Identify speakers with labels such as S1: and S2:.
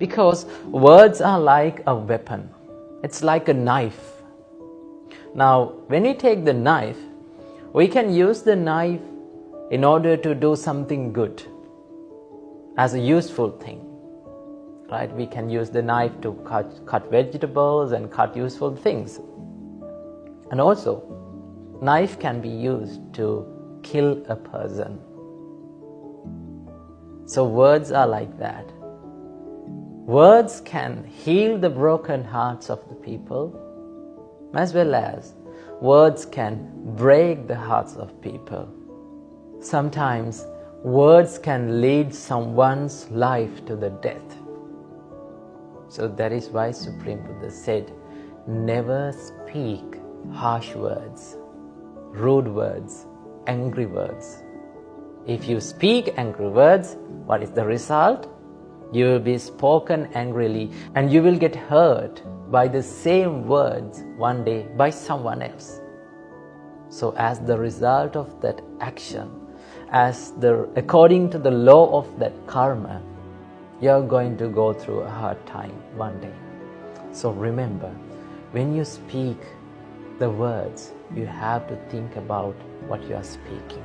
S1: Because words are like a weapon. It's like a knife. Now, when we take the knife, we can use the knife in order to do something good, as a useful thing. Right? We can use the knife to cut vegetables and cut useful things. And also, knife can be used to kill a person. So words are like that. Words can heal the broken hearts of the people, as well as words can break the hearts of people. Sometimes words can lead someone's life to the death. So that is why Supreme Buddha said, never speak harsh words, rude words, angry words. If you speak angry words, what is the result? You will be spoken angrily and you will get hurt by the same words one day by someone else. So as the result of that action, according to the law of that karma, you are going to go through a hard time one day. So remember, when you speak the words, you have to think about what you are speaking.